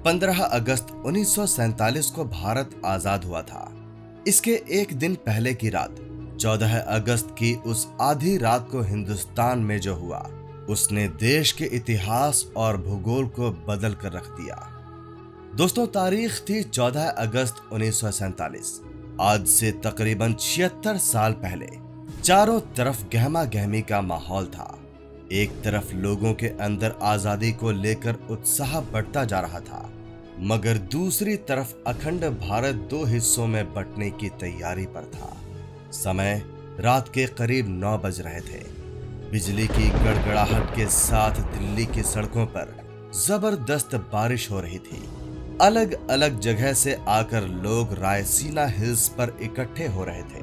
15 अगस्त 1947 को भारत आजाद हुआ था। इसके एक दिन पहले की रात 14 अगस्त की उस आधी रात को हिंदुस्तान में जो हुआ उसने देश के इतिहास और भूगोल को बदल कर रख दिया। दोस्तों, तारीख थी 14 अगस्त 1947। आज से तकरीबन 76 साल पहले चारों तरफ गहमा गहमी का माहौल था। एक तरफ लोगों के अंदर आजादी को लेकर उत्साह बढ़ता जा रहा था, मगर दूसरी तरफ अखंड भारत दो हिस्सों में बंटने की तैयारी पर था। समय रात के करीब 9 बज रहे थे। बिजली की गड़गड़ाहट के साथ दिल्ली की सड़कों पर जबरदस्त बारिश हो रही थी। अलग अलग जगह से आकर लोग रायसीना हिल्स पर इकट्ठे हो रहे थे।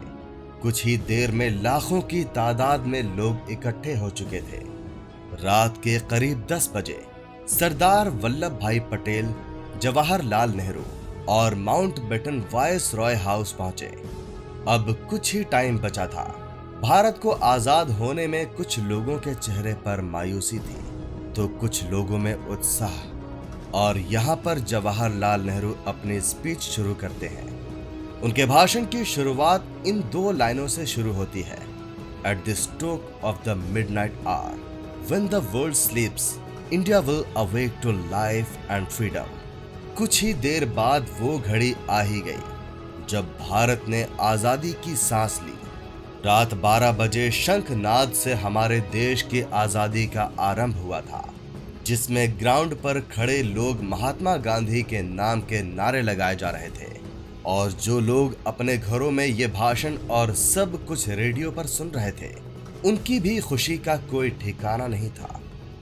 कुछ ही देर में लाखों की तादाद में लोग इकट्ठे हो चुके थे। रात के करीब 10 बजे सरदार वल्लभ भाई पटेल, जवाहरलाल नेहरू और माउंटबेटन वायसरॉय हाउस पहुंचे। अब कुछ ही टाइम बचा था। भारत को आजाद होने में कुछ लोगों के चेहरे पर मायूसी थी तो कुछ लोगों में उत्साह। और यहाँ पर जवाहरलाल नेहरू अपनी स्पीच शुरू करते हैं। उनके भाषण की शुरुआत इन 2 लाइनों से शुरू होती है। At the stroke of the midnight hour, when the world sleeps, India will awake to life and freedom. कुछ ही देर बाद वो घड़ी आ ही गई जब भारत ने आजादी की सांस ली। रात 12 बजे शंखनाद से हमारे देश की आजादी का आरंभ हुआ था, जिसमें ग्राउंड पर खड़े लोग महात्मा गांधी के नाम के नारे लगाए जा रहे थे। और जो लोग अपने घरों में ये भाषण और सब कुछ रेडियो पर सुन रहे थे, उनकी भी खुशी का कोई ठिकाना नहीं था,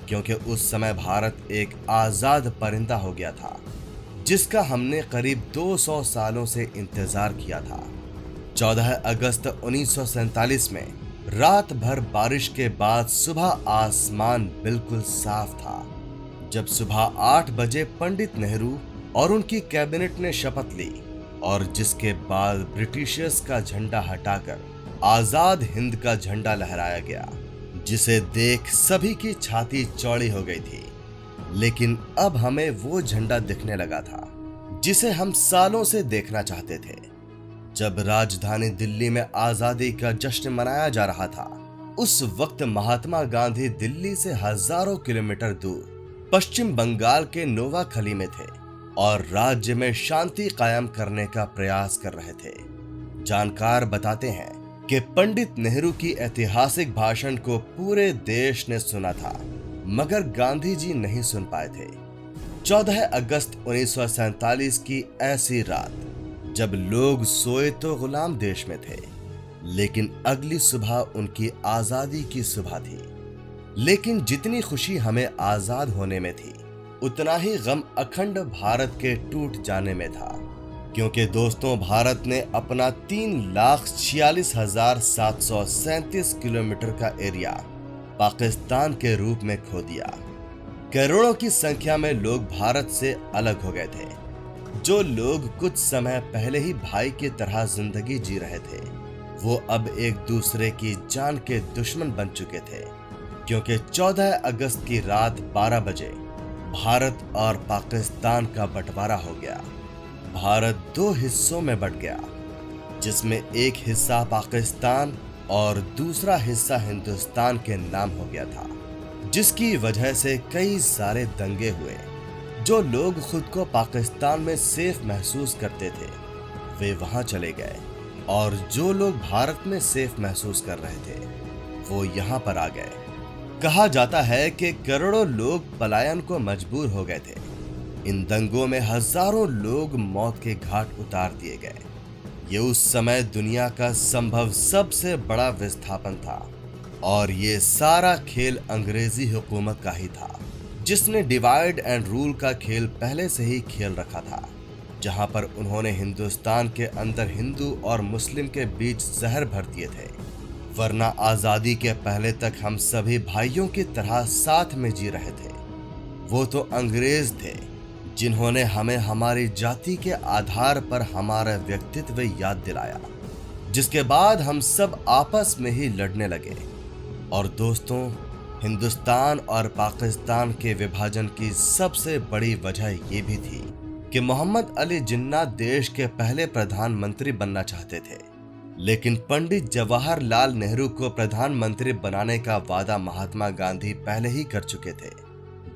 क्योंकि उस समय भारत एक आजाद परिंदा हो गया था, जिसका हमने करीब 200 सालों से इंतजार किया था। 14 अगस्त 1947 में रात भर बारिश के बाद सुबह आसमान बिल्कुल साफ था। जब सुबह 8 बजे पंडित नेहरू और उनकी कैबिनेट ने शपथ ली और जिसके बाद ब्रिटिशर्स का झंडा हटाकर आजाद हिंद का झंडा लहराया गया, जिसे देख सभी की छाती चौड़ी हो गई थी। लेकिन अब हमें वो झंडा दिखने लगा था जिसे हम सालों से देखना चाहते थे। जब राजधानी दिल्ली में आजादी का जश्न मनाया जा रहा था, उस वक्त महात्मा गांधी दिल्ली से हजारों किलोमीटर दूर पश्चिम बंगाल के नोवाखली में थे और राज्य में शांति कायम करने का प्रयास कर रहे थे। जानकार बताते हैं कि पंडित नेहरू की ऐतिहासिक भाषण को पूरे देश ने सुना था, मगर गांधी जी नहीं सुन पाए थे। 14 अगस्त 1947 की ऐसी रात जब लोग सोए तो गुलाम देश में थे, लेकिन अगली सुबह उनकी आजादी की सुबह थी। लेकिन जितनी खुशी हमें आजाद होने में थी, उतना ही गम अखंड भारत के टूट जाने में था, क्योंकि दोस्तों, भारत ने अपना 3,46,737 किलोमीटर का एरिया पाकिस्तान के रूप में खो दिया। करोड़ों की संख्या में लोग भारत से अलग हो गए थे। जो लोग कुछ समय पहले ही भाई की तरह जिंदगी जी रहे थे, वो अब एक दूसरे की जान के दुश्मन बन चुके थे, क्योंकि 14 अगस्त की रात 12 बजे भारत और पाकिस्तान का बंटवारा हो गया। भारत 2 हिस्सों में बंट गया, जिसमें एक हिस्सा पाकिस्तान और दूसरा हिस्सा हिंदुस्तान के नाम हो गया था, जिसकी वजह से कई सारे दंगे हुए। जो लोग खुद को पाकिस्तान में सेफ महसूस करते थे, वे वहां चले गए, और जो लोग भारत में सेफ महसूस कर रहे थे, वो यहाँ पर आ गए। कहा जाता है कि करोड़ों लोग पलायन को मजबूर हो गए थे। इन दंगों में हजारों लोग मौत के घाट उतार दिए गए। ये उस समय दुनिया का संभव सबसे बड़ा विस्थापन था, और ये सारा खेल अंग्रेजी हुकूमत का ही था, जिसने डिवाइड एंड रूल का खेल पहले से ही खेल रखा था, जहां पर उन्होंने हिंदुस्तान के अंदर हिंदू और मुस्लिम के बीच जहर भर दिए थे। वरना आजादी के पहले तक हम सभी भाइयों की तरह साथ में जी रहे थे। वो तो अंग्रेज थे जिन्होंने हमें हमारी जाति के आधार पर हमारा व्यक्तित्व याद दिलाया, जिसके बाद हम सब आपस में ही लड़ने लगे। और दोस्तों, हिंदुस्तान और पाकिस्तान के विभाजन की सबसे बड़ी वजह ये भी थी कि मोहम्मद अली जिन्ना देश के पहले प्रधानमंत्री बनना चाहते थे, लेकिन पंडित जवाहरलाल नेहरू को प्रधानमंत्री बनाने का वादा महात्मा गांधी पहले ही कर चुके थे,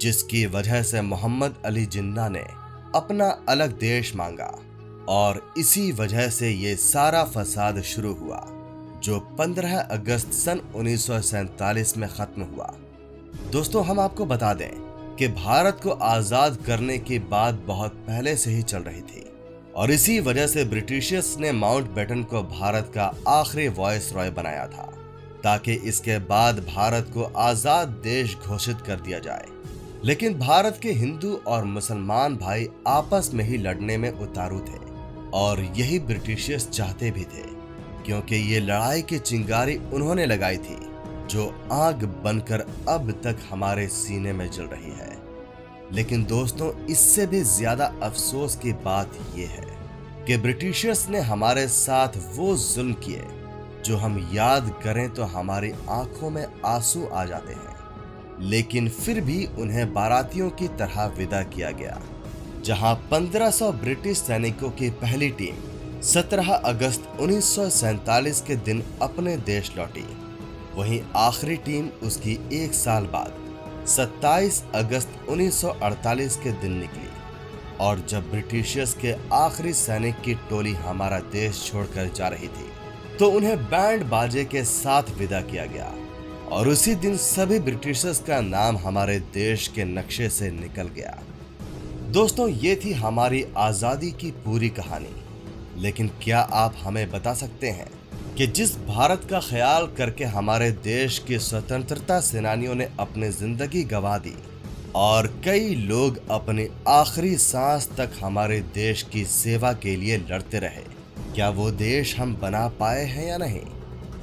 जिसकी वजह से मोहम्मद अली जिन्ना ने अपना अलग देश मांगा और इसी वजह से ये सारा फसाद शुरू हुआ जो 15 अगस्त सन 1947 में खत्म हुआ। दोस्तों, हम आपको बता दें कि भारत को आजाद करने की बात बहुत पहले से ही चल रही थी और इसी वजह से ब्रिटिशर्स ने माउंटबेटन को भारत का आखिरी वॉइस रॉय बनाया था ताकि इसके बाद भारत को आजाद देश घोषित कर दिया जाए। लेकिन भारत के हिंदू और मुसलमान भाई आपस में ही लड़ने में उतारू थे और यही ब्रिटिशर्स चाहते भी थे, क्योंकि ये लड़ाई की चिंगारी उन्होंने लगाई थी जो आग बनकर अब तक हमारे सीने में जल रही है। लेकिन दोस्तों, इससे भी ज्यादा अफसोस की बात यह है कि ब्रिटिशर्स ने हमारे साथ वो जुल्म किए जो हम याद करें तो हमारी आंखों में आंसू आ जाते हैं। लेकिन फिर भी उन्हें बारातियों की तरह विदा किया गया। जहां 1500 ब्रिटिश सैनिकों की पहली टीम 17 अगस्त 1947 के दिन अपने देश लौटी, वहीं आखिरी टीम उसकी एक साल बाद 27 अगस्त 1948 के दिन निकली। और जब ब्रिटिशर्स के आखिरी सैनिक की टोली हमारा देश छोड़कर जा रही थी तो उन्हें बैंड बाजे के साथ विदा किया गया और उसी दिन सभी ब्रिटिशर्स का नाम हमारे देश के नक्शे से निकल गया। दोस्तों, ये थी हमारी आजादी की पूरी कहानी। लेकिन क्या आप हमें बता सकते हैं कि जिस भारत का ख्याल करके हमारे देश के स्वतंत्रता सेनानियों ने अपनी जिंदगी गंवा दी और कई लोग अपनी आखिरी सांस तक हमारे देश की सेवा के लिए लड़ते रहे, क्या वो देश हम बना पाए हैं या नहीं?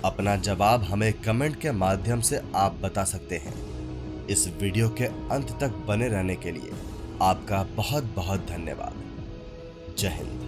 अपना जवाब हमें कमेंट के माध्यम से आप बता सकते हैं। इस वीडियो के अंत तक बने रहने के लिए आपका बहुत बहुत धन्यवाद। जय हिंद।